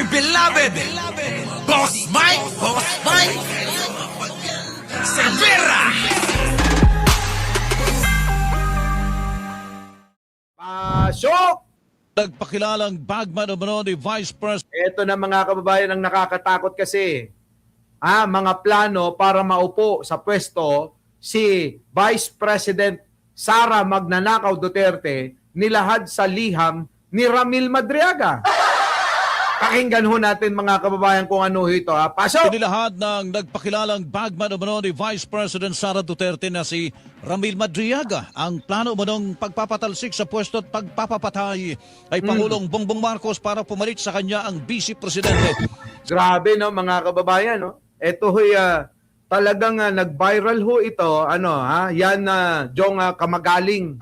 dear beloved, Boss Mike Cervera. Pasok! Nagpakilalang bagman umano ni Vice President Ito na mga kababayan ang nakakatakot kasi. Mga plano para maupo sa pwesto si Vice President Sara Magnanakaw Duterte nilahad sa liham ni Ramil Madriaga. Pakinggan ho natin mga kababayan kung ano ito. Pasok! Inilahad ng nagpakilalang bagman umano ni Vice President Sara Duterte na si Ramil Madriaga ang plano umanong pagpapatalsik sa pwesto at pagpapapatay ay Pangulong Bongbong Marcos para pumalit sa kanya ang Vice Presidente. Grabe no mga kababayan no. Ito ho'y talagang nag-viral ho ito. Yan Jong Kamagaling.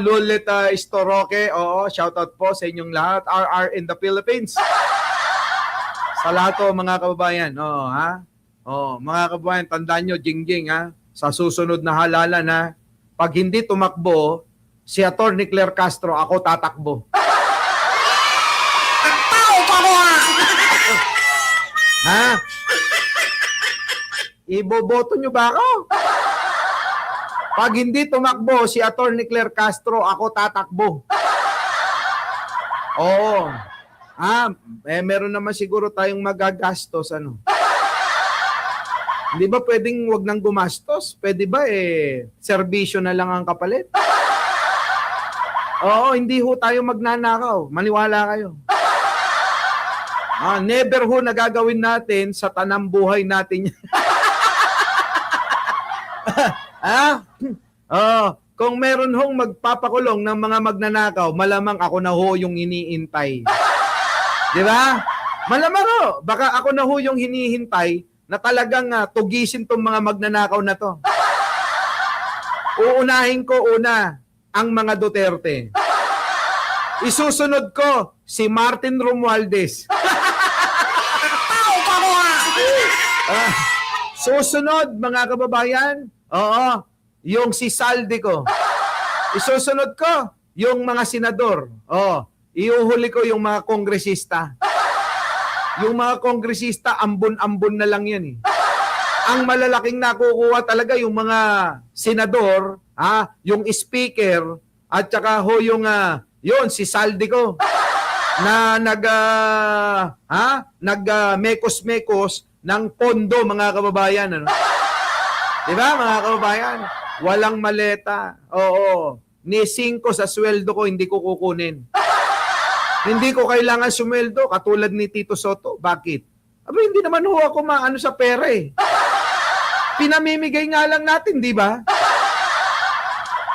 Lulit Istoroque. Oo, shoutout po sa inyong lahat. RR in the Philippines. Sa lahat po mga kababayan. Mga kababayan, tandaan nyo, Jingjing sa susunod na halalan pag hindi tumakbo si Atty. Claire Castro, ako tatakbo. Iboboto nyo ba ako? Pag hindi tumakbo si Atty. Claire Castro, ako tatakbo. Oo. Meron naman siguro tayong magagastos Hindi ba pwedeng wag nang gumastos? Pwede ba serbisyo na lang ang kapalit? Oo, hindi ho tayo magnanakaw. Maniwala kayo. Never ho nagagawin natin sa tanang buhay natin. Kung meron hong magpapakulong ng mga magnanakaw, malamang ako na ho yung iniintay. Di ba? Malamang ho, baka ako na ho yung hinihintay na talagang tugisin tong mga magnanakaw na to. Uunahin ko ang mga Duterte. Isusunod ko si Martin Romualdez. Susunod mga kababayan, yung si Saldico. Isusunod ko yung mga senador. Iuhuli ko yung mga kongresista. Yung mga kongresista, ambon-ambon na lang yan Ang malalaking nakukuha talaga yung mga senador, yung speaker, at saka yun, si Saldico na mekos-mekos ng pondo mga kababayan. Diba mga kababayan? Walang maleta. Oo. Ni 5 sa sweldo ko, hindi ko kukunin. Hindi ko kailangan sumweldo katulad ni Tito Soto. Bakit? Hindi naman ho ako maano sa pera Pinamimigay nga lang natin, di ba?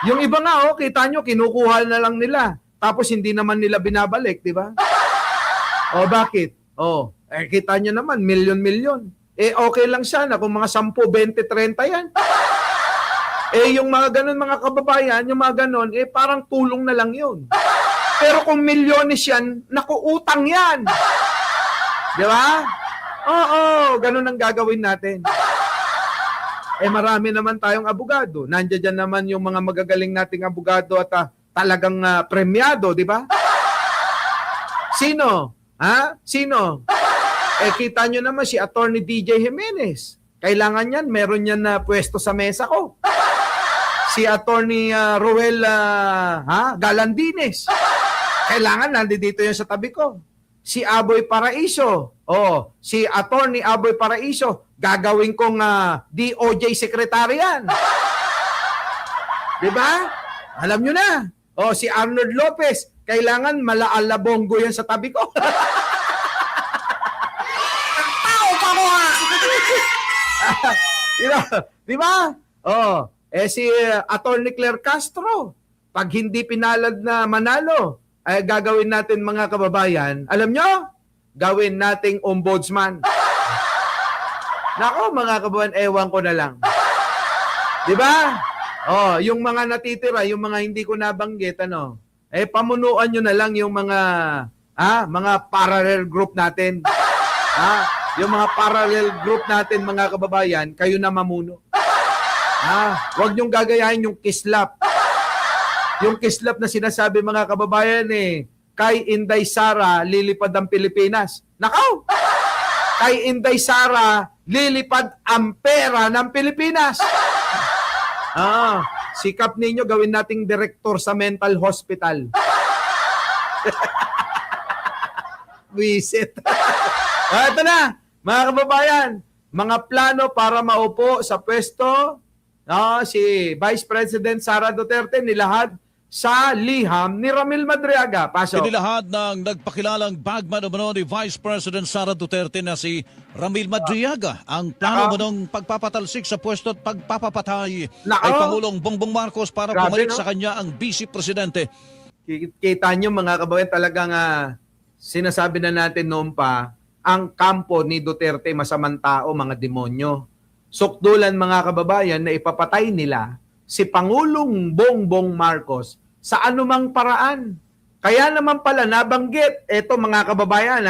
Yung iba nga, kita nyo, kinukuha na lang nila. Tapos hindi naman nila binabalik, di ba? Bakit? Kita nyo naman, milyon-milyon. Okay lang sana kung mga 10, 20, 30 yan. Yung mga ganun, mga kababayan, yung mga ganun, parang tulong na lang yun. Pero kung milyones yan, naku, utang yan. Di ba? Ganun ang gagawin natin. Marami naman tayong abogado. Nandiyan dyan naman yung mga magagaling nating abogado at talagang premyado, di ba? Sino? Sino? Kita nyo naman si Atty. DJ Jimenez. Kailangan yan, meron yan na pwesto sa mesa ko. Si Atty. Roel Galandines. Kailangan nandito yan sa tabi ko. Si Aboy Paraiso. Si Atty. Aboy Paraiso. Gagawin kong DOJ secretary yan. Diba? Alam nyo na. Si Arnold Lopez. Kailangan malaalabonggo yan sa tabi ko. Diba? Si Atty. Claire Castro. Pag hindi pinalad na manalo, gagawin natin mga kababayan, alam nyo, gawin nating ombudsman. Nako mga kababayan, ewan ko na lang. Diba? Yung mga natitira, yung mga hindi ko nabanggit, pamunuan nyo na lang yung mga parallel group natin. Yung mga parallel group natin, mga kababayan, kayo na mamuno. Huwag nyong gagayahin yung kislap. Yung kislap na sinasabi mga kababayan kay Inday Sara lilipad ang Pilipinas. Nakaw! Kay Inday Sara lilipad ang pera ng Pilipinas. Sikap ninyo gawin nating direktor sa mental hospital. Visit. Ito na, mga kababayan, mga plano para maupo sa pwesto si Vice President Sara Duterte nilahad sa liham ni Ramil Madriaga. Pasok. Inilahad ng nagpakilalang bagman umano ni Vice President Sara Duterte na si Ramil Madriaga ang plano umanong pagpapatalsik sa pwesto at pagpapapatay kay Pangulong Bongbong Marcos para pumalit sa kanya ang Vice Presidente. Kita nyo mga kababayan, talagang sinasabi na natin noon pa, ang kampo ni Duterte masamang tao, mga demonyo. Sukdulan mga kababayan na ipapatay nila si Pangulong Bongbong Marcos sa anumang paraan. Kaya naman pala nabanggit, eto mga kababayan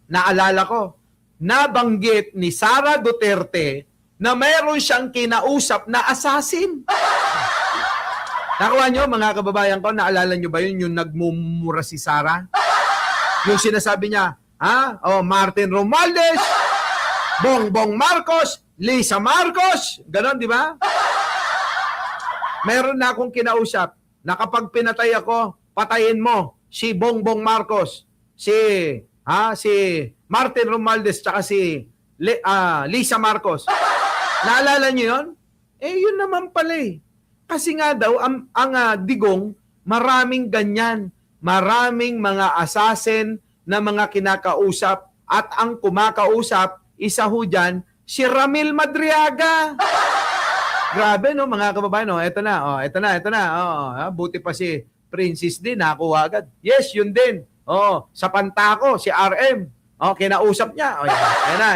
naalala ko, nabanggit ni Sara Duterte na mayroon siyang kinausap na assassin. Nakuha nyo mga kababayan ko, naalala nyo ba yun yung nagmumura si Sara? Yung sinasabi niya, Martin Romualdez, Bongbong Marcos, Lisa Marcos, ganon di ba? Meron na akong kinausap na kapag pinatay ako, patayin mo si Bongbong Marcos, si Martin Romualdez, tsaka si Lisa Marcos. Naalala niyo yun? Yun naman pala eh. Kasi nga daw, ang digong, maraming ganyan. Maraming mga assassin na mga kinakausap at ang kumakausap, isa ho dyan, si Ramil Madriaga. Grabe no mga kababayan, ito na. Buti pa si Princess din nakuha agad. Yes, yun din. Sa Pantako si RM. Kinausap niya.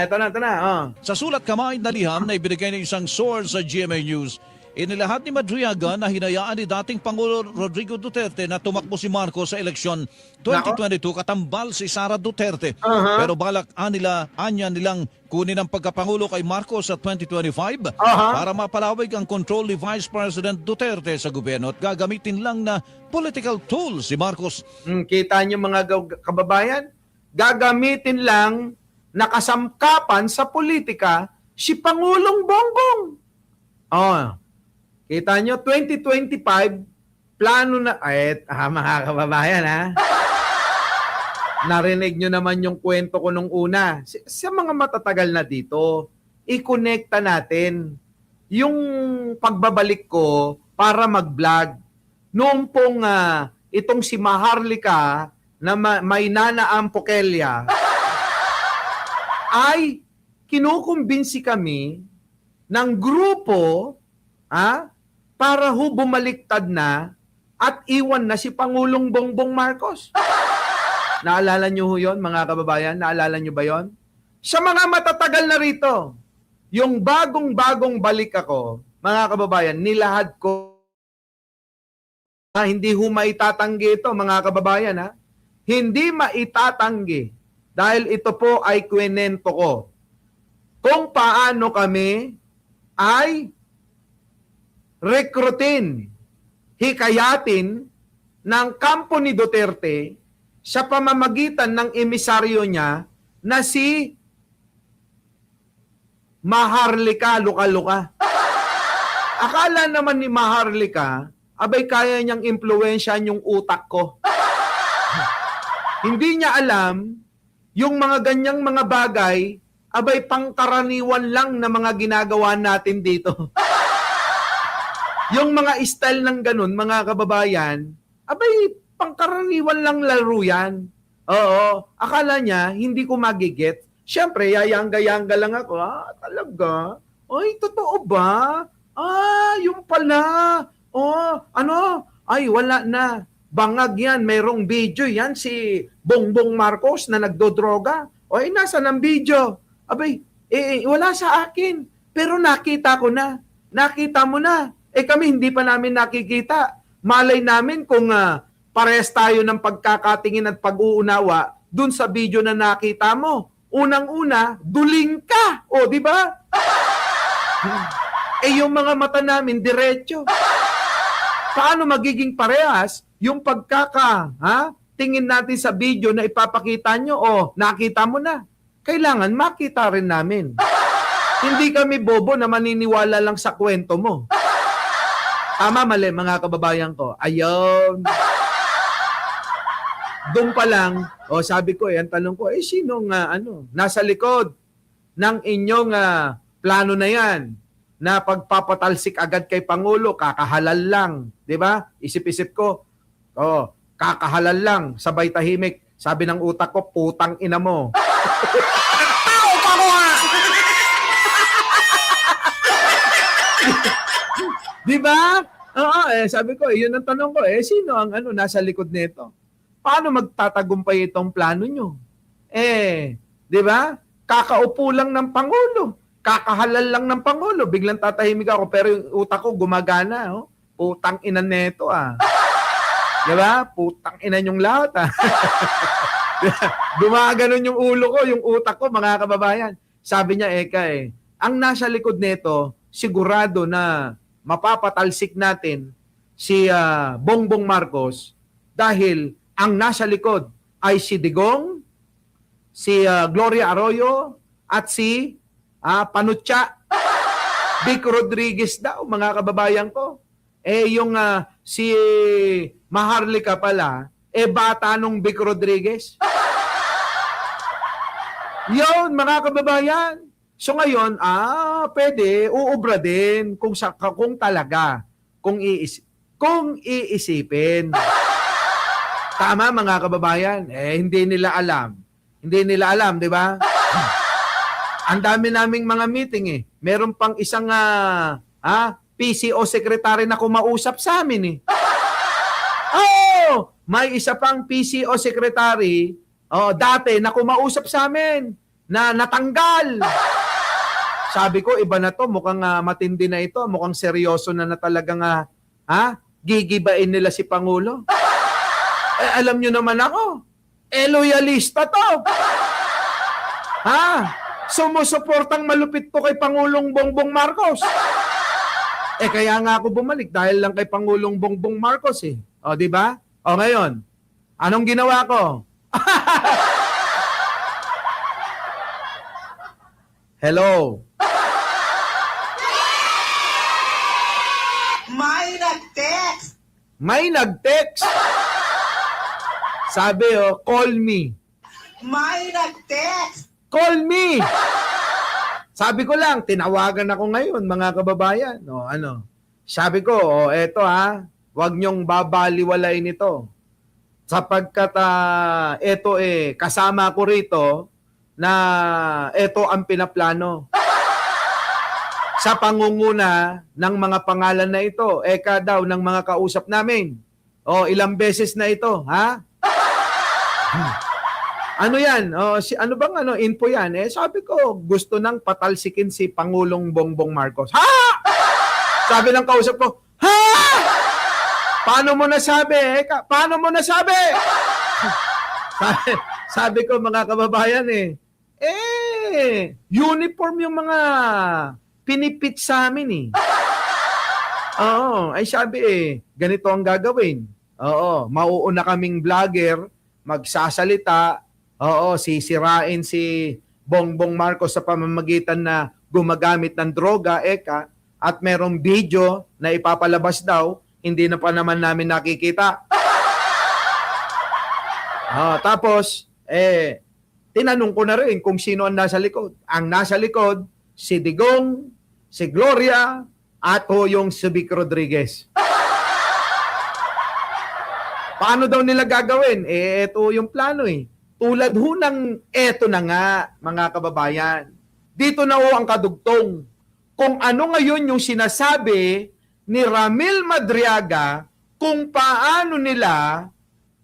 Ito na. Sa sulat kamay na liham na ibinigay ng isang source sa GMA News, inilahad ni Madriaga na hinayaan ni dating Pangulo Rodrigo Duterte na tumakbo si Marcos sa eleksyon 2022 katambal si Sara Duterte. Pero balak anya nilang kunin ang pagkapangulo kay Marcos sa 2025 para mapalawig ang control ni Vice President Duterte sa gobyerno at gagamitin lang na political tool si Marcos. Kita niyo mga kababayan, gagamitin lang nakasamkapan sa politika si Pangulong Bongbong. Kita nyo, 2025, plano na, mga kababayan narinig nyo naman yung kwento ko nung una. Sa mga matatagal na dito, i-connecta natin yung pagbabalik ko para mag-vlog. Noong pong itong si Maharlika na may nanaang Pokelya, ay kinukumbinsi kami ng grupo para bumaliktad na at iwan na si Pangulong Bongbong Marcos. Naalala nyo yun, mga kababayan? Naalala nyo ba yon? Sa mga matatagal na rito, yung bagong-bagong balik ako, mga kababayan, nilahad ko. Hindi maitatanggi ito, mga kababayan. Hindi maitatanggi dahil ito po ay kwento ko. Kung paano kami ay rekrutin, hikayatin ng kampo ni Duterte sa pamamagitan ng emisaryo niya na si Maharlika Luka-Luka. Akala naman ni Maharlika, abay kaya niyang impluwensyahan yung utak ko. Hindi niya alam yung mga ganyang mga bagay, abay pangkaraniwan lang na mga ginagawa natin dito. Yung mga style ng ganun, mga kababayan, abay, pangkaraniwan lang laro yan. Akala niya, hindi ko magigit. Siyempre, yayangga-yangga lang ako. Talaga? Ay, totoo ba? Yung pala. Ay, wala na. Bangag yan, mayroong video yan, si Bongbong Marcos na nagdodroga. Ay, nasa ng video? Abay, wala sa akin. Pero nakita ko na. Nakita mo na. Kami hindi pa namin nakikita. Malay namin kung parehas tayo ng pagkakatingin at pag-uunawa dun sa video na nakita mo. Unang-una, duling ka. Di ba? Yung mga mata namin, diretso. Paano magiging parehas yung tingin natin sa video na ipapakita nyo, nakita mo na. Kailangan makita rin namin. Hindi kami bobo na maniniwala lang sa kwento mo. Tama, mali, mga kababayan ko. Ayun. Doon pa lang, sabi ko, ang tanong ko, sinong nasa likod ng inyong plano na yan na pagpapatalsik agad kay Pangulo, kakahalal lang, di ba? Isip-isip ko, kakahalal lang, sabay tahimik. Sabi ng utak ko, putang ina mo. Tao pa mo ha! Di ba? Oo, sabi ko, yun ang tanong ko, sino ang nasa likod nito? Paano magtatagumpay itong plano nyo? Di ba? Kakaupo lang ng Pangulo. Kakahalal lang ng Pangulo. Biglang tatahimik ako, pero yung utak ko gumagana. Putang ina neto Di ba? Putang ina nyong lahat Gumaganon yung ulo ko, yung utak ko, mga kababayan. Sabi niya, Eka ang nasa likod nito, sigurado na mapapatalsik natin si Bongbong Marcos dahil ang nasa likod ay si Digong, si Gloria Arroyo, at si Panutya. Vic Rodriguez daw, mga kababayan ko. Yung si Maharlika pala, bata nung Vic Rodriguez. Yun, mga kababayan. So ngayon, pwede, uubra din kung talaga, kung iisipin. Tama, mga kababayan. Hindi nila alam. Hindi nila alam, di ba? Ang dami naming mga meeting Meron pang isang PCO secretary na kumausap sa amin may isa pang PCO secretary dati na kumausap sa amin na natanggal. Sabi ko, iba na to, mukhang matindi na ito, mukhang seryoso na talagang gigibain nila si Pangulo. Alam nyo naman ako, loyalista to. Sumusuportang malupit to kay Pangulong Bongbong Marcos. Kaya nga ako bumalik dahil lang kay Pangulong Bongbong Marcos di ba? Ngayon, anong ginawa ko? Hello. May nag-text! May nag-text. Sabi call me. May nag-text! Call me! Sabi ko lang, tinawagan ako ngayon, mga kababayan. Sabi ko, eto wag niyong babaliwalain ito. Sapagkat eto kasama ko rito na eto ang pinaplano. Sa pangunguna ng mga pangalan na ito, eka daw ng mga kausap namin. Ilang beses na ito, Ano yan? Ano bang info yan? Sabi ko, gusto nang patalsikin si Pangulong Bongbong Marcos. Sabi ng kausap ko, Paano mo nasabi? Paano mo nasabi? sabi ko, mga kababayan uniform yung mga pinipit sa amin ay sabi ganito ang gagawin. Mauuna kaming vlogger, magsasalita, sisirain si Bongbong Marcos sa pamamagitan na gumagamit ng droga, at merong video na ipapalabas daw, hindi na pa naman namin nakikita. Tapos, tinanong ko na rin kung sino ang nasa likod. Ang nasa likod, si Digong, si Gloria, at yung si Vic Rodriguez. Paano daw nila gagawin? Ito yung plano Tulad ng eto na nga, mga kababayan. Dito na ang kadugtong. Kung ano ngayon yung sinasabi ni Ramil Madriaga kung paano nila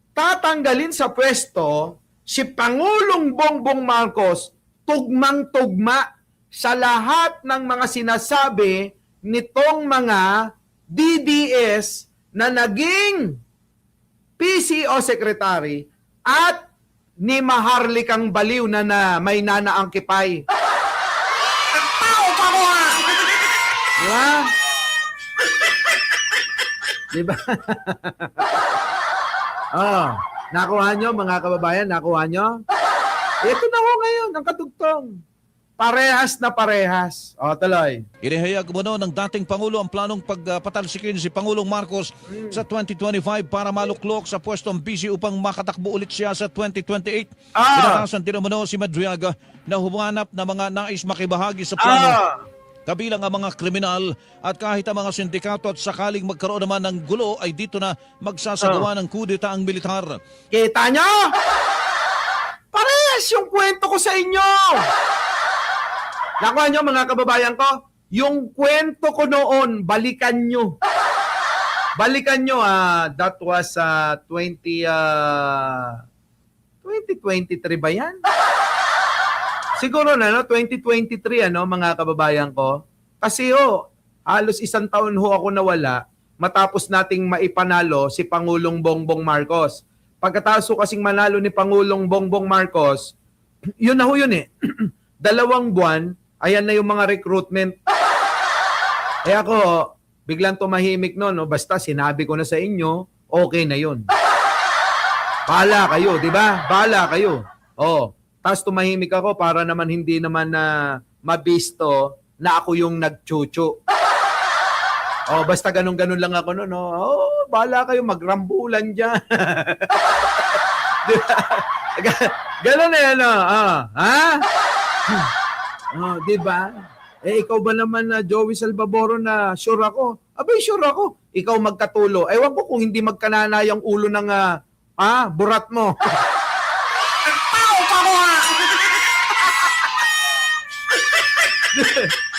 tatanggalin sa pwesto si Pangulong Bongbong Marcos tugmang-tugma sa lahat ng mga sinasabi nitong mga DDS na naging PCO Secretary at ni Maharlikang Baliw na may nanaangkipay. Tao pa mo ha! Diba? Diba? Nakuha nyo, mga kababayan? Nakuha nyo? Ito na ho ngayon, ang katugtong. Parehas na parehas. O, tuloy. Inihayag umano ng dating Pangulo ang planong pagpatalsikin si Pangulong Marcos sa 2025 para maluklok sa pwestong busy upang makatakbo ulit siya sa 2028. Pinatasan din umano si Madriaga na humanap na mga nais makibahagi sa plano. Kabilang ang mga kriminal at kahit ang mga sindikato at sakaling magkaroon naman ng gulo ay dito na magsasagawa ng kudeta ang militar. Kita nyo? Parehas yung kwento ko sa inyo. Nakuha nyo, mga kababayan ko? Yung kwento ko noon, balikan nyo. Balikan nyo, that was 2023 ba yan? Siguro na, no? 2023, mga kababayan ko. Kasi halos isang taon ho ako nawala matapos nating maipanalo si Pangulong Bongbong Marcos. Pagkatapos ho kasing manalo ni Pangulong Bongbong Marcos, yun na ho yun eh. 2 buwan, ayan na yung mga recruitment. Eh ako, biglang tumahimik noon, no? Basta sinabi ko na sa inyo, okay na yun. Bahala kayo, di ba? Bahala kayo. Tapos tumahimik ako para naman hindi naman na mabisto na ako yung nagchuchu. Basta ganun-ganun lang ako noon. Bahala kayo, magrambulan dyan. Diba? Ganun eh, di ba? Ikaw ba naman na Joey Salvadoro na sure ako? Abay, sure ako. Ikaw magkatulo. Ewan ko kung hindi magkanana yung ulo ng burat mo.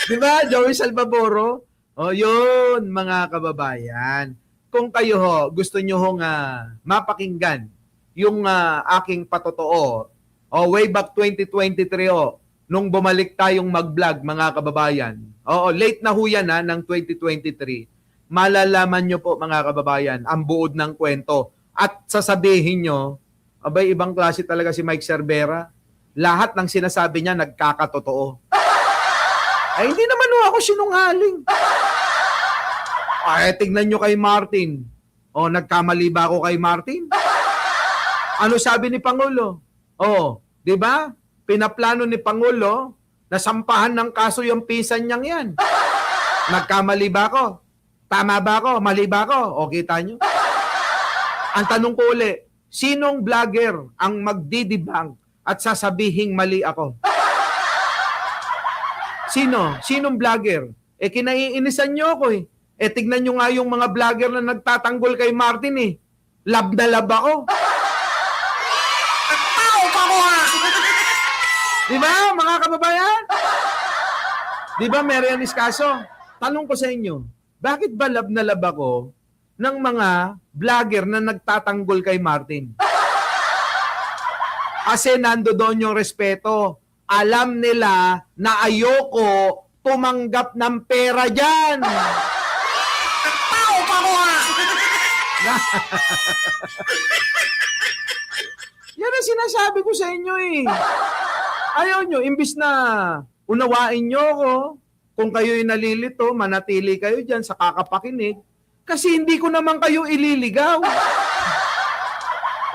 Di ba, Joey Salvadoro? Yun, mga kababayan. Kung kayo gusto nyo mapakinggan yung aking patotoo, way back 2023, nung bumalik tayong mag-vlog, mga kababayan. Late na ho yan ng 2023. Malalaman nyo po, mga kababayan, ang buod ng kwento. At sasabihin nyo, abay, ibang klase talaga si Mike Cervera. Lahat ng sinasabi niya nagkakatotoo. Ay, hindi naman ako sinungaling. Tignan nyo kay Martin. Nagkamali ba ako kay Martin? Ano sabi ni Pangulo? Di ba? Pinaplano ni Pangulo na sampahan ng kaso yung pisan niyang yan. Nagkamali ba ako? Tama ba ako? Mali ba ako? Kita nyo? Ang tanong ko uli, sinong vlogger ang magdidibang at sasabihing mali ako? Sino? Sinong vlogger? Kinaiinisan nyo ako eh. Tignan nyo nga yung mga vlogger na nagtatanggol kay Martin eh. Lab na lab ako. Di ba, mga kababayan? Di ba, Marian Escaso? Tanong ko sa inyo, bakit ba lab na lab ako ng mga vlogger na nagtatanggol kay Martin? Kasi nando doon yung respeto. Alam nila na ayoko tumanggap ng pera dyan. Yan ang sinasabi ko sa inyo eh. Ayaw nyo, imbis na unawain nyo ako, kung kayo'y nalilito, manatili kayo dyan sa kakapakinig, kasi hindi ko naman kayo ililigaw.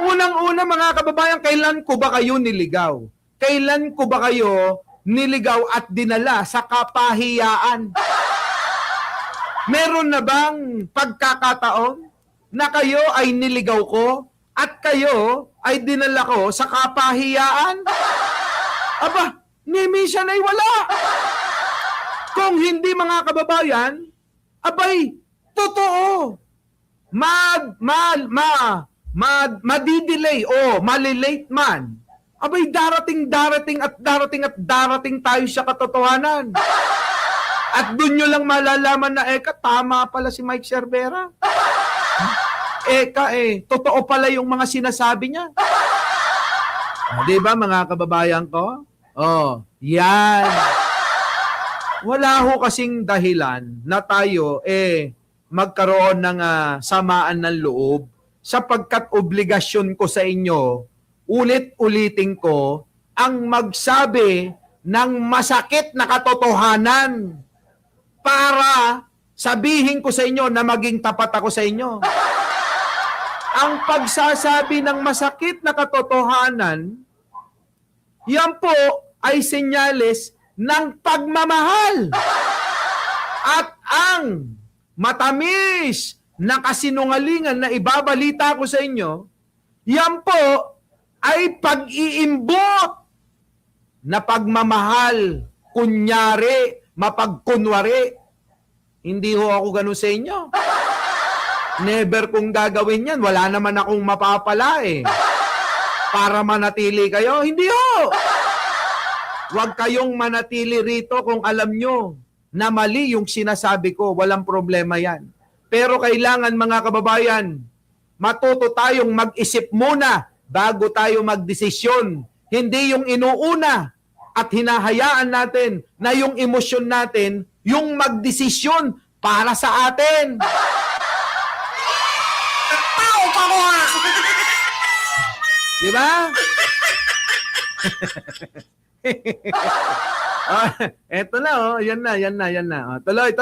Unang-una, mga kababayan, kailan ko ba kayo niligaw? Kailan ko ba kayo niligaw at dinala sa kapahiyaan? Meron na bang pagkakataon na kayo ay niligaw ko at kayo ay dinala ko sa kapahiyaan? Aba, ni minsan ay wala. Kung hindi, mga kababayan, abay, totoo. Madidelay o malilate man. Abay, darating tayo sa katotohanan. At doon nyo lang malalaman na tama pala si Mike Cervera. Totoo pala yung mga sinasabi niya. Di ba, mga kababayan ko? Yan. Wala ho kasing dahilan na tayo magkaroon ng samaan ng loob sapagkat obligasyon ko sa inyo, ulit-ulitin ko, ang magsabi ng masakit na katotohanan para sabihin ko sa inyo na maging tapat ako sa inyo. ang pagsasabi ng masakit na katotohanan, yan po ay senyales ng pagmamahal. At ang matamis na kasinungalingan na ibabalita ko sa inyo, yan po ay pag-iimbot na pagmamahal, kunyari, mapagkunwari. Hindi ho ako ganun sa inyo. Never kong gagawin yan. Wala naman akong mapapala eh. Para manatili kayo. Hindi ho. Huwag kayong manatili rito kung alam nyo na mali yung sinasabi ko. Walang problema yan. Pero kailangan mga kababayan, matuto tayong mag-isip muna bago tayo magdesisyon. Hindi yung inuuna at hinahayaan natin na yung emosyon natin yung magdesisyon para sa atin. Tao ka kaya! Di ba? Eto na, oh. Yan na. Oh, tuloy.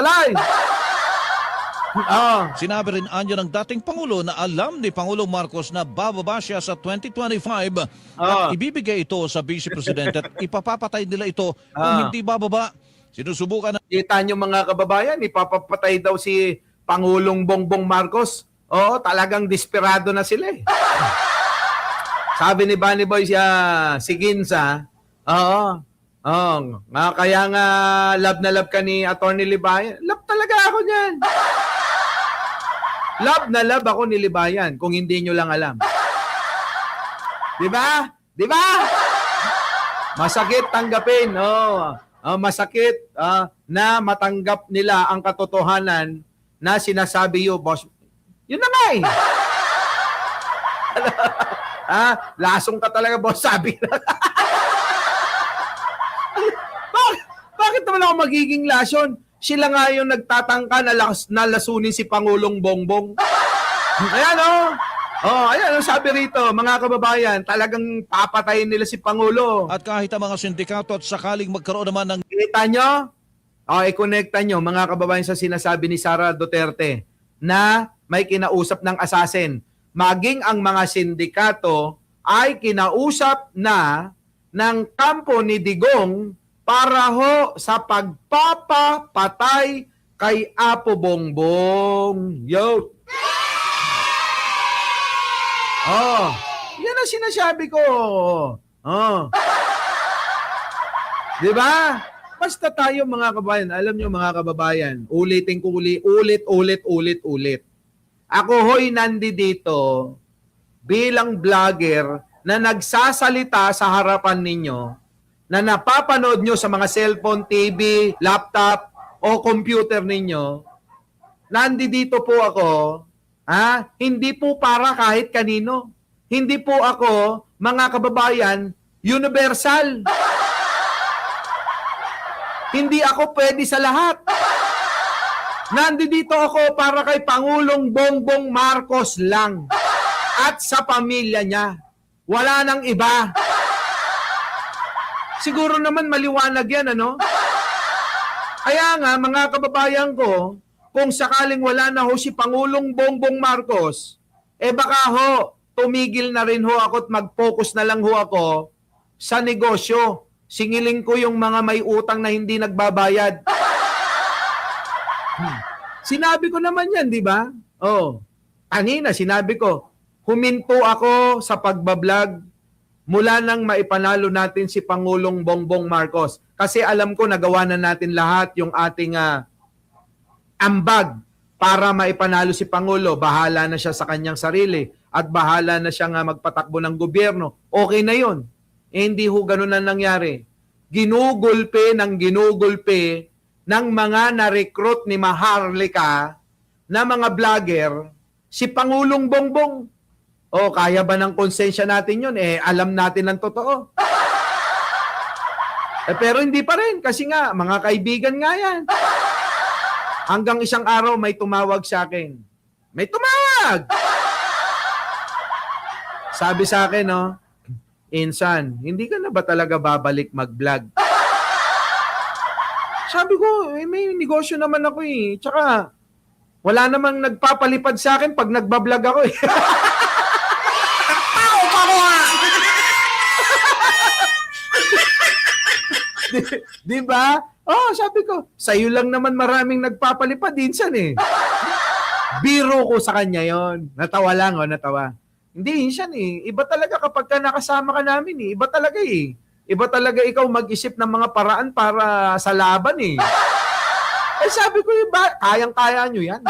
Oh. Sinabi rin anyo ng dating Pangulo na alam ni Pangulong Marcos na bababa siya sa 2025 at ibibigay ito sa Vice Presidente at ipapapatay nila ito kung hindi bababa. Sinusubukan na Kita nyo mga kababayan, ipapapatay daw si Pangulong Bongbong Marcos. Oo, talagang desperado na sila eh. Sabi ni Bunny Boy si Ginza, kaya nga love na love ka ni Atty. Libayan. Love talaga ako niyan. Love na love ako ni Libayan, kung hindi nyo lang alam. Di ba? Masakit tanggapin. Masakit na matanggap nila ang katotohanan na sinasabi yo, boss. Yun na nga eh. Lasong ka talaga, boss, sabi na. Bakit naman ako magiging lason? Sila nga yung nagtatangka na lasunin si Pangulong Bongbong. Ayan ayan sabi rito, mga kababayan, talagang papatayin nila si Pangulo. at kahit ang mga sindikato at sakaling magkaroon naman ng Kita nyo? I-connecta nyo, mga kababayan, sa sinasabi ni Sara Duterte na may kinausap ng assassin. Maging ang mga sindikato ay kinausap na ng kampo ni Digong para ho sa pagpapapatay kay Apo Bongbong. Yo! Yan ang sinasabi ko. Di ba? Basta tayo mga kababayan, alam nyo mga kababayan, ulitin ko ulit. Ako ho'y nandito bilang vlogger na nagsasalita sa harapan ninyo na napapanood nyo sa mga cellphone, TV, laptop o computer ninyo. Nandito po ako, hindi po para kahit kanino. Hindi po ako, mga kababayan, universal. Hindi ako pwede sa lahat. Nandito ako para kay Pangulong Bongbong Marcos lang. At sa pamilya niya. Wala nang iba. Siguro naman maliwanag yan, ano? Kaya nga, mga kababayan ko, kung sakaling wala na ho si Pangulong Bongbong Marcos, baka ho, tumigil na rin ho ako at mag-focus na lang ho ako sa negosyo. Singiling ko yung mga may utang na hindi nagbabayad. Sinabi ko naman yan, di ba? Kanina sinabi ko, huminto ako sa pagbablog mula nang maipanalo natin si Pangulong Bongbong Marcos. Kasi alam ko nagawa na natin lahat yung ating ambag para maipanalo si Pangulo. Bahala na siya sa kanyang sarili at bahala na siya nga magpatakbo ng gobyerno. Okay na yun. Hindi ho ganun na nangyari. Ginugulpe ng mga na-recruit ni Maharlika na mga vlogger si Pangulong Bongbong. Kaya ba ng konsensya natin yun? Alam natin ang totoo. Pero hindi pa rin kasi nga, mga kaibigan nga yan. Hanggang isang araw may tumawag sa akin. May tumawag! Sabi sa akin, Insan, hindi ka na ba talaga babalik mag-vlog? Sabi ko, may negosyo naman ako eh. Tsaka, wala namang nagpapalipad sa akin pag nagbablog ako eh. Di ba? Oh, sabi ko, sa'yo lang naman maraming nagpapalipad dinsan eh. Biro ko sa kanya yon. Natawa lang, natawa. Hindi, insan eh. Iba talaga kapag ka nakasama ka namin eh. Iba talaga eh. Iba talaga ikaw mag-isip ng mga paraan para sa laban eh. Eh sabi ko, iba, kayang-kaya nyo yan.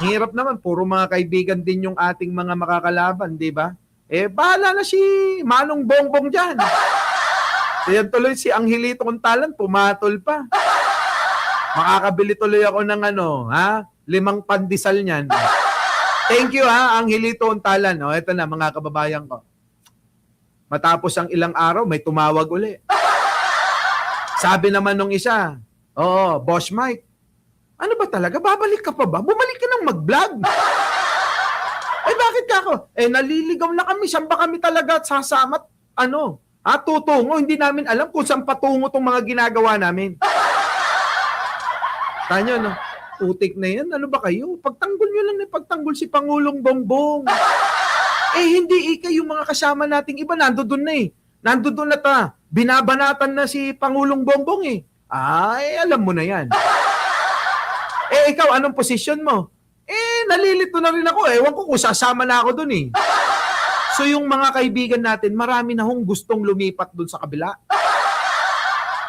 Hirap naman, puro mga kaibigan din yung ating mga makakalaban, di ba? Eh, bahala na si Manong Bongbong dyan. Yan tuloy si Angelito Contalan, pumatol pa. Makakabili tuloy ako ng 5 pandesal niyan. Thank you Angelito Contalan. O, eto na mga kababayan ko. Matapos ang ilang araw, may tumawag uli. Sabi naman nung isa, oo, Boss Mike, ano ba talaga? Babalik ka pa ba? Bumalik ka ng mag-vlog. Eh bakit ka ako? Eh naliligaw na kami. Saan ba kami talaga sasama? Tutungo. Hindi namin alam kung saan patungo tong mga ginagawa namin. Tanyo, no? Utik na yan. Ano ba kayo? Pagtanggol nyo lang pagtanggol si Pangulong Bongbong. Eh hindi yung mga kasama nating iba. Nandoon na eh. Nandoon na ta. Binabanatan na si Pangulong Bongbong eh. Ay, alam mo na yan. Eh ikaw, anong posisyon mo? Eh, nalilito na rin ako. Ewan ko kung sasama na ako dun eh. So yung mga kaibigan natin, marami na hong gustong lumipat dun sa kabila.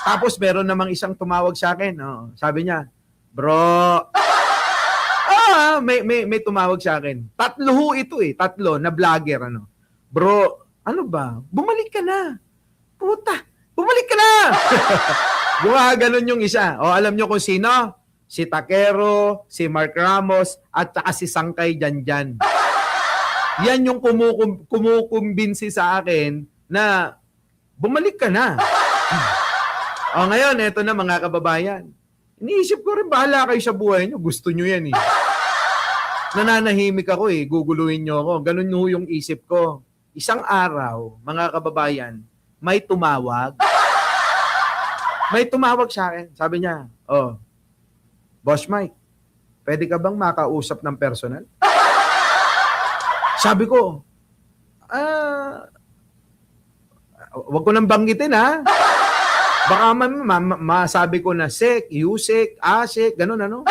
Tapos meron namang isang tumawag sa akin. Sabi niya, bro, may tumawag sa akin. 3 ito eh. 3 na vlogger. Bro, ano ba? Bumalik ka na. Puta, bumalik ka na. Gumaganon yung isa. Alam nyo kung sino? Si Takero, si Mark Ramos, at saka si Sangkay Janjan. Yan yung kumukumbinsi sa akin na bumalik ka na. Ngayon, eto na mga kababayan. Iniisip ko rin, bahala kayo sa buhay nyo. Gusto nyo yan eh. Nananahimik ako eh. Guguluhin nyo ako. Ganun yung isip ko. Isang araw, mga kababayan, may tumawag. May tumawag sa akin. Sabi niya, Boss Mike, pwede ka bang makausap ng personal? Sabi ko, wag ko nang banggitin Baka masabi ko na sek, yusek, asek, ganun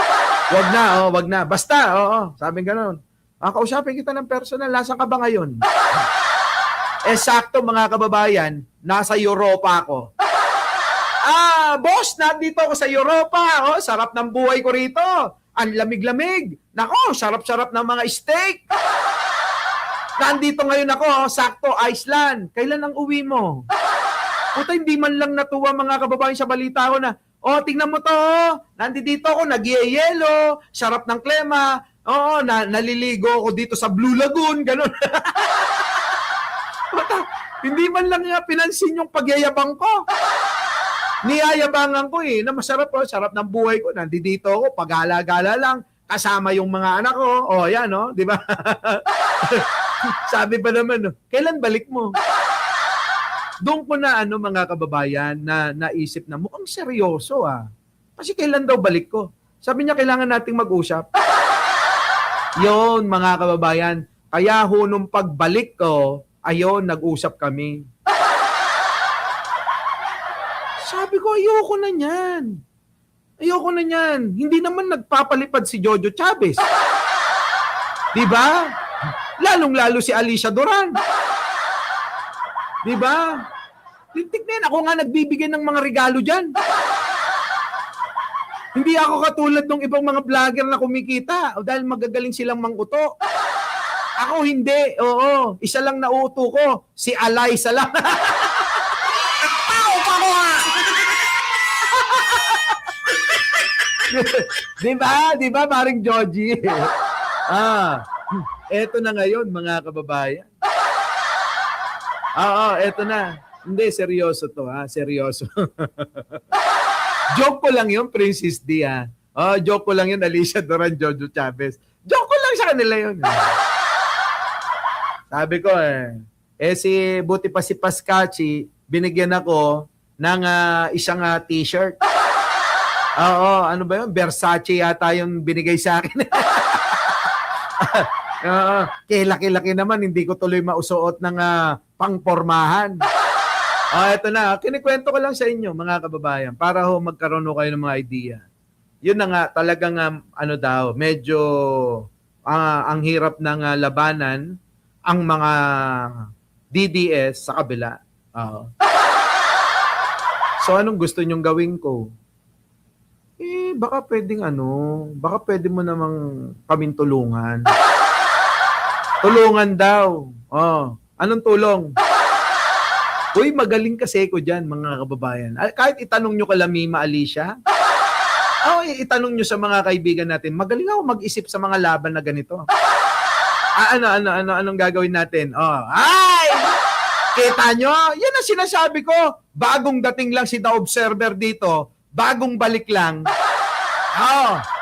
Wag na. Basta, sabi ganun. Kausapin kita ng personal, nasaan ka ba ngayon? Sakto mga kababayan, nasa Europa ako. Boss, nandito ako sa Europa. Sarap ng buhay ko rito. Ang lamig-lamig. Nako, sarap-sarap ng mga steak. Nandito ngayon ako, sakto, Iceland. Kailan ang uwi mo? Puta, hindi man lang natuwa mga kababayan sa balita ko na, tingnan mo to, nandito ako, nag-yelo, sarap ng klema, naliligo ako dito sa Blue Lagoon, ganun. Puta, hindi man lang niya pinansin yung pagyayabang ko. Niyayabangan ko na masarap sarap ng buhay ko. Nandito ako, pagala-gala lang, kasama yung mga anak ko. Yan, di ba? Sabi pa naman, kailan balik mo? Doon ko na mga kababayan na naisip na mukhang seryoso Kasi kailan daw balik ko? Sabi niya, kailangan nating mag-usap. Yon mga kababayan. Kaya nung pagbalik ko, nag-usap kami. Sabi ko, ayoko na niyan. Hindi naman nagpapalipad si Jojo Chavez. Diba? Lalong-lalo si Alicia Duran. Diba? Lintik na yan. Ako nga nagbibigay ng mga regalo dyan. Hindi ako katulad ng ibang mga vlogger na kumikita dahil magagaling silang mangkuto. Ako hindi. Oo. Isa lang nauuto ko. Si Alaysa lang. Diba, Maring Joji? Eto na ngayon, mga kababayan. Eto na. Hindi, seryoso to, seryoso. Joke ko lang yun, Princess D, joke ko lang yun, Alicia Duran, Jojo Chavez. Joke ko lang sa kanila yun. Sabi ko, buti pa si Pascachi, binigyan ako ng isang t-shirt. Ano ba yun? Versace yata yung binigay sa akin. Kaya laki-laki naman, hindi ko tuloy mausuot ng pangpormahan. Eto na. Kinikwento ko lang sa inyo, mga kababayan, para ho magkaroon ho kayo ng mga idea. Yun na nga, talagang ano daw, medyo ang hirap ng labanan ang mga DDS sa kabila. Oo. So anong gusto nyong gawin ko? Baka pwedeng baka pwede mo namang kaming tulungan. Tulungan daw. Anong tulong? Uy, magaling kasi ko dyan, mga kababayan. Kahit itanong nyo kala Mima Alicia, itanong nyo sa mga kaibigan natin, magaling ako mag-isip sa mga laban na ganito. Anong gagawin natin? Ay! Kita nyo? Yan ang sinasabi ko. Bagong dating lang si The Observer dito. Bagong balik lang.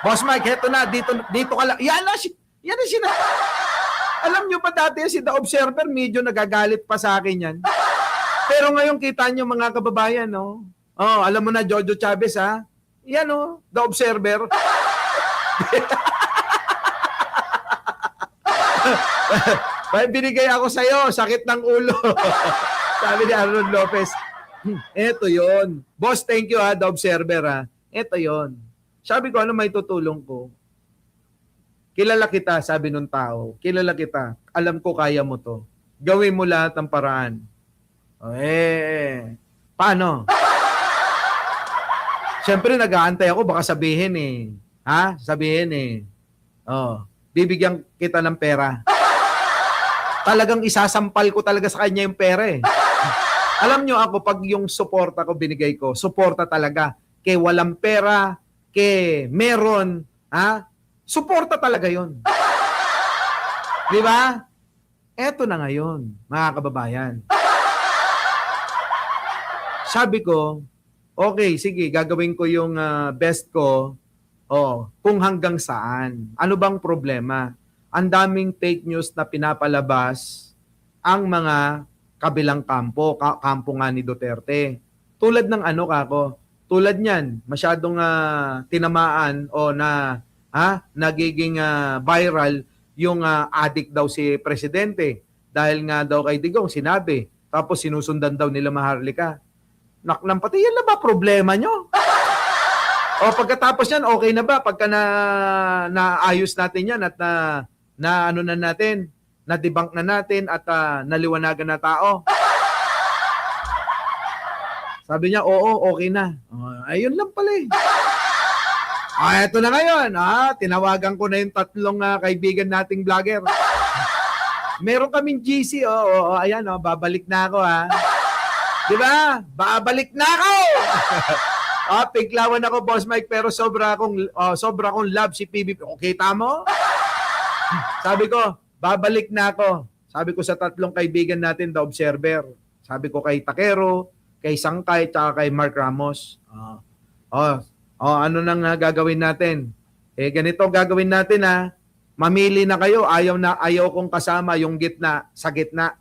Boss Mike, heto na. Dito ka lang. Yan ang alam nyo pa dati si The Observer, medyo nagagalit pa sa akin yan. Pero ngayon kita nyo, mga kababayan, no? Alam mo na, Jojo Chavez, ha? Yan, The Observer. Binigay ako sa'yo, sakit ng ulo. Sabi ni Arnold Lopez. Eto yon. Boss, thank you The Observer Eto yon. Sabi ko, ano may tutulong ko? Kilala kita, sabi nung tao. Kilala kita. Alam ko kaya mo to. Gawin mo lahat ng paraan. Paano? Siyempre, nag-aantay ako. Baka sabihin Sabihin bibigyan kita ng pera. Talagang isasampal ko talaga sa kanya yung pera Alam nyo ako, pag yung suporta ko binigay ko, suporta talaga. Kay walang pera, kay meron, suporta talaga yon. Di ba? Eto na ngayon, mga kababayan. Sabi ko, okay, sige, gagawin ko yung best ko. Kung hanggang saan. Ano bang problema? Ang daming fake news na pinapalabas ang mga kabilang kampo nga ni Duterte. Tulad ng tulad niyan, masyadong tinamaan o nagiging viral yung addict daw si Presidente. Dahil nga daw kay Digong sinabi, tapos sinusundan daw nila Maharlika. Naknampati, yan na ba problema nyo? O pagkatapos yan, okay na ba? Pagka naayos natin yan at na-debunk na natin at naliwanagan na tao. Sabi niya, oo, okay na. Ayun lang pala eto na ngayon. Tinawagan ko na yung tatlong kaibigan nating vlogger. Meron kaming GC. Ayan, babalik na ako Diba? Babalik na ako! Piglawan ako, Boss Mike, pero sobra akong love si PBB. Okay, tamo? Sabi ko, babalik na ako. Sabi ko sa tatlong kaibigan natin, The Observer. Sabi ko kay Takero, kay Sangkay, tsaka kay Mark Ramos. Ano nang gagawin natin? Ganito gagawin natin Mamili na kayo. Ayaw kong kasama yung gitna, sa gitna.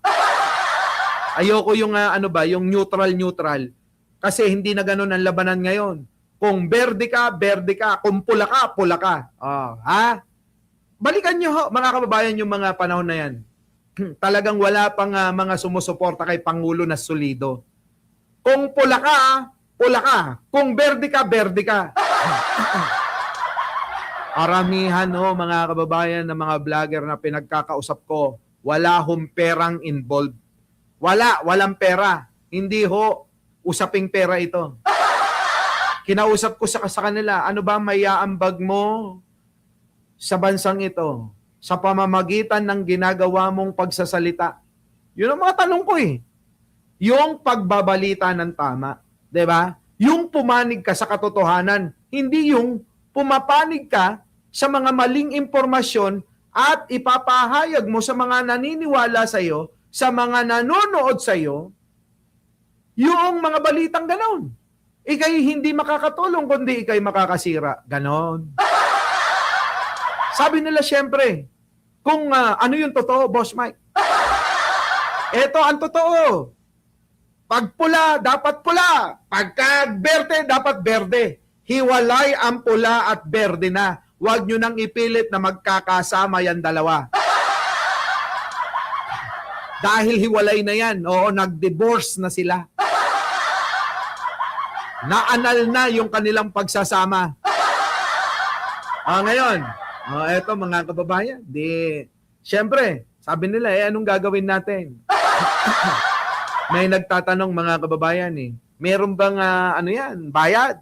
Ayoko yung yung neutral. Kasi hindi na ganun ang labanan ngayon. Kung berde ka, berde ka. Kung pula ka, pula ka. Balikan nyo mga kababayan, yung mga panahon na yan. Talagang wala pang mga sumusuporta kay Pangulo na solido. Kung pula ka, pula ka. Kung berde ka, berde ka. Aramihan mga kababayan na mga vlogger na pinagkakausap ko, wala hong perang involved. Walang pera. Hindi usaping pera ito. Kinausap ko sa kanila, ano ba may aambag mo sa bansang ito sa pamamagitan ng ginagawa mong pagsasalita? Yun ang mga tanong ko Yung pagbabalita ng tama. Diba? Yung pumanig ka sa katotohanan. Hindi yung pumapanig ka sa mga maling impormasyon at ipapahayag mo sa mga naniniwala sa iyo, sa mga nanonood sa iyo, yung mga balitang ganon. Ikay hindi makakatulong, kundi ikay makakasira. Ganon. Sabi nila siyempre, kung ano yung totoo, Boss Mike. Ito ang totoo. Pag pula, dapat pula. Pagka berde, dapat berde. Hiwalay ang pula at berde na. Huwag nyo nang ipilit na magkakasama yan dalawa. Dahil hiwalay na yan. Oo, nag-divorce na sila. naanal na yung kanilang pagsasama. Ngayon, eto mga kababayan, syempre, sabi nila, anong gagawin natin? May nagtatanong mga kababayan meron bang bayad?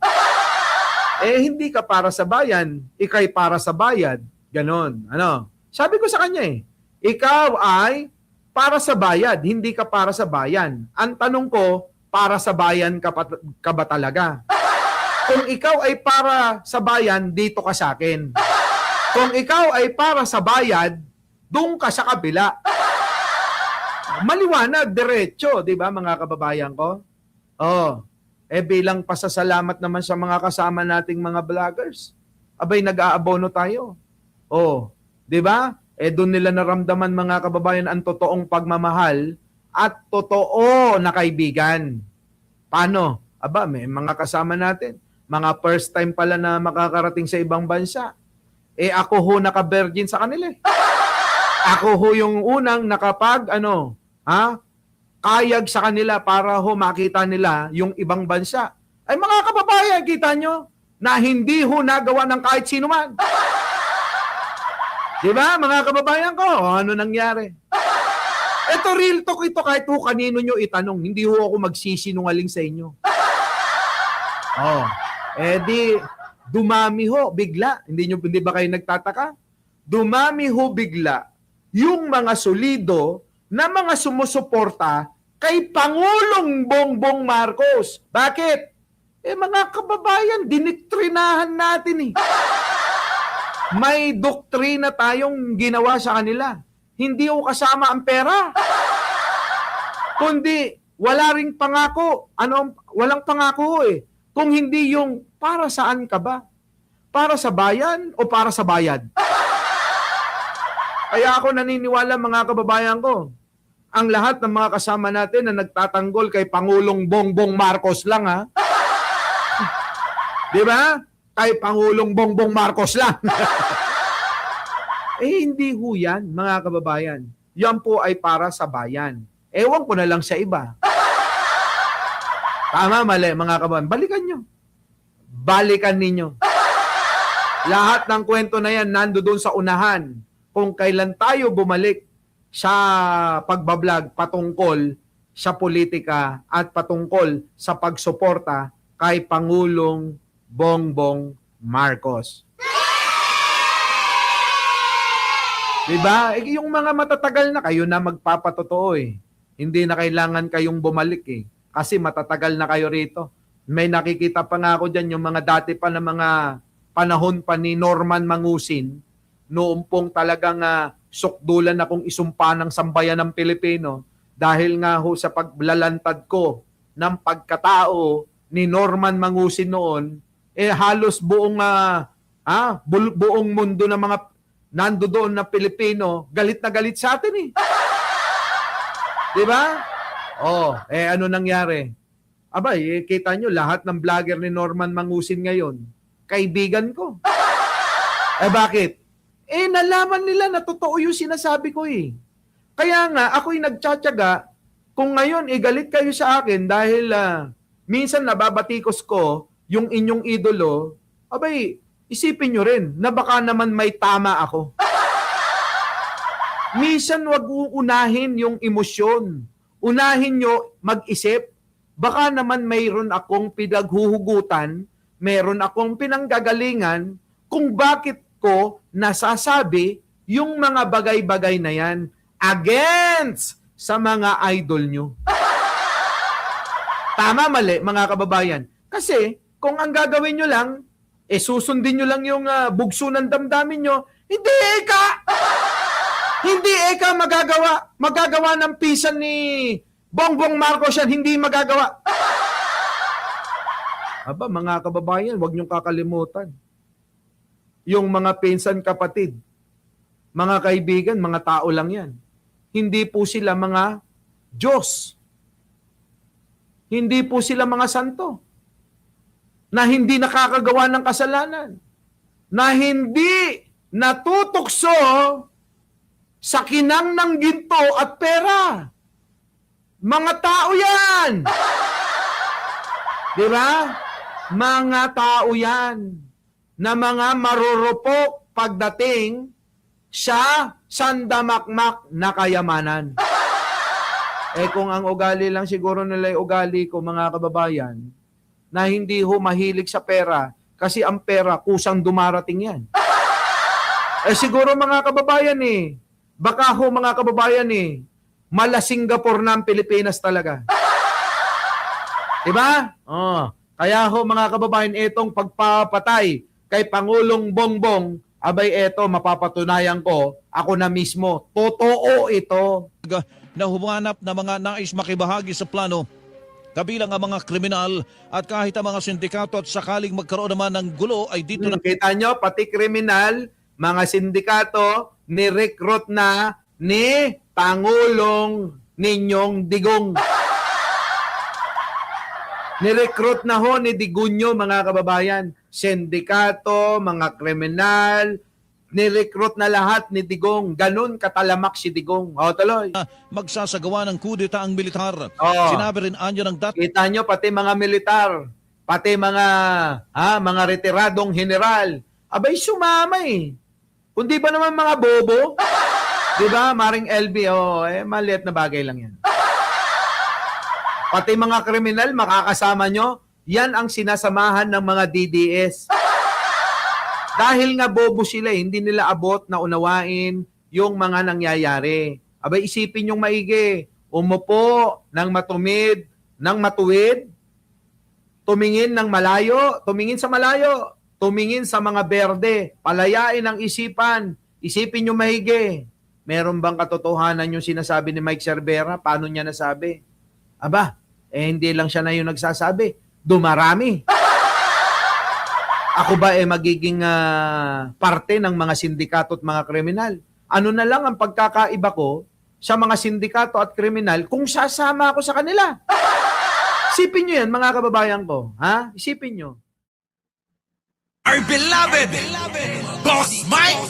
Hindi ka para sa bayan, ikay para sa bayad. Ganon. Sabi ko sa kanya ikaw ay para sa bayad, hindi ka para sa bayan. Ang tanong ko, para sa bayan ka ba talaga? Kung ikaw ay para sa bayan, dito ka sa akin. Kung ikaw ay para sa bayad, doon ka sa kabila. Maliwanag, diretso, di ba mga kababayan ko? Bilang pasasalamat naman sa mga kasama nating mga vloggers, abay nag-aabono tayo. Di ba? Doon nila naramdaman mga kababayan ang totoong pagmamahal at totoo na kaibigan. Paano? May mga kasama natin, mga first time pala na makakarating sa ibang bansa. Ako ho naka-virgin sa kanila. Ako ho yung unang nakapag, kayag sa kanila para ho makita nila yung ibang bansa. Ay mga kababayan, kita nyo, na hindi ho nagawa ng kahit sino man. Diba, mga kababayan ko? Ano nangyari? Ito real talk ito kahit ho kanino nyo itanong. Hindi ho ako magsisinungaling sa inyo. Dumami ho bigla. Hindi ba kayo nagtataka? Dumami ho bigla yung mga solido na mga sumusuporta kay Pangulong Bongbong Marcos. Bakit? Mga kababayan, diniktrinahan natin May doktrina tayong ginawa sa kanila. Hindi ho kasama ang pera. Kundi, wala ring pangako. Walang pangako Kung hindi yung para saan ka ba? Para sa bayan o para sa bayad? Kaya ako naniniwala mga kababayan ko, ang lahat ng mga kasama natin na nagtatanggol kay Pangulong Bongbong Marcos lang Di ba? Kay Pangulong Bongbong Marcos lang. Hindi ho yan, mga kababayan. Yan po ay para sa bayan. Ewan ko na lang sa iba. Tama, mali, mga kababayan. Balikan nyo. Balikan ninyo. Lahat ng kwento na yan nando doon sa unahan. Kung kailan tayo bumalik sa pagbablog patungkol sa politika at patungkol sa pagsuporta kay Pangulong Bongbong Marcos. Diba? Yung mga matatagal na kayo na magpapatotoo Hindi na kailangan kayong bumalik Kasi matatagal na kayo rito. May nakikita pa nga ako dyan yung mga dati pa na mga panahon pa ni Norman Mangusin, noong pong talagang sukdulan akong isumpa ng sambayan ng Pilipino dahil nga ho sa paglalantad ko ng pagkatao ni Norman Mangusin noon, halos buong buong mundo ng mga nando doon na Pilipino, galit na galit sa atin Di ba? Ano nangyari? Kita nyo, lahat ng vlogger ni Norman Mangusin ngayon, kaibigan ko. Bakit? Nalaman nila na totoo yung sinasabi ko Kaya nga, ako'y nagtsatsaga, kung ngayon galit kayo sa akin dahil minsan nababatikos ko yung inyong idolo, isipin nyo rin na baka naman may tama ako. Minsan wag uunahin yung emosyon. Unahin nyo mag-isip. Baka naman mayroon akong pinaghuhugutan, mayroon akong pinanggagalingan kung bakit ko nasasabi yung mga bagay-bagay na yan against sa mga idol nyo. Tama, mali, mga kababayan. Kasi kung ang gagawin nyo lang, susundin nyo lang yung bugso ng damdamin nyo, hindi magagawa ng pisan ni Bongbong Marcos yan, hindi magagawa. Mga kababayan, huwag niyong kakalimutan. Yung mga pinsan kapatid, mga kaibigan, mga tao lang yan. Hindi po sila mga Diyos. Hindi po sila mga santo. Na hindi nakakagawa ng kasalanan. Na hindi natutukso sa kinang ng ginto at pera. Mga tao yan! Di ba? Mga tao yan na mga marurupok pagdating sa sandamakmak na kayamanan. Kung ang ugali lang siguro nila yung ugali ko, mga kababayan, na hindi ho mahilig sa pera kasi ang pera kusang dumarating yan. Siguro mga kababayan baka ho mga kababayan mala Singapore na ang Pilipinas talaga. Diba? Kaya ho mga kababayan, itong pagpapatay kay Pangulong Bongbong, abay eto, mapapatunayan ko, ako na mismo, totoo ito. Na humanap na mga nais makibahagi sa plano, kabilang ang mga kriminal at kahit ang mga sindikato, at sakaling magkaroon naman ng gulo ay dito na... Kita nyo, pati kriminal, mga sindikato, ni-recruit na ni Pangulong Ninyong Digong. Ni-recruit na ho ni Digunyo, mga kababayan. Sindikato, mga kriminal, ni-recruit na lahat ni Digong. Ganun katalamak si Digong. Tuloy. magsasagawa ng kudeta ang militar. Sinabi rin anyo ng Kita nyo, pati mga militar, pati mga retiradong general, abay sumama Kundi ba naman mga bobo? Di ba, Maring LB, maliit na bagay lang yan. Pati mga kriminal, makakasama nyo, yan ang sinasamahan ng mga DDS. Dahil nga bobo sila, hindi nila abot na unawain yung mga nangyayari. Abay, isipin yung maigi. Umupo ng matumid, ng matuwid, tumingin ng malayo, tumingin sa malayo, tumingin sa mga berde, palayain ang isipan, isipin yung maigi. Meron bang katotohanan yung sinasabi ni Mike Cervera? Paano niya nasabi? Aba, hindi lang siya na yung nagsasabi. Dumarami. Ako ba magiging parte ng mga sindikato at mga kriminal? Ano na lang ang pagkakaiba ko sa mga sindikato at kriminal kung sasama ako sa kanila? Isipin nyo yan, mga kababayan ko. Isipin nyo. Our beloved Boss Mike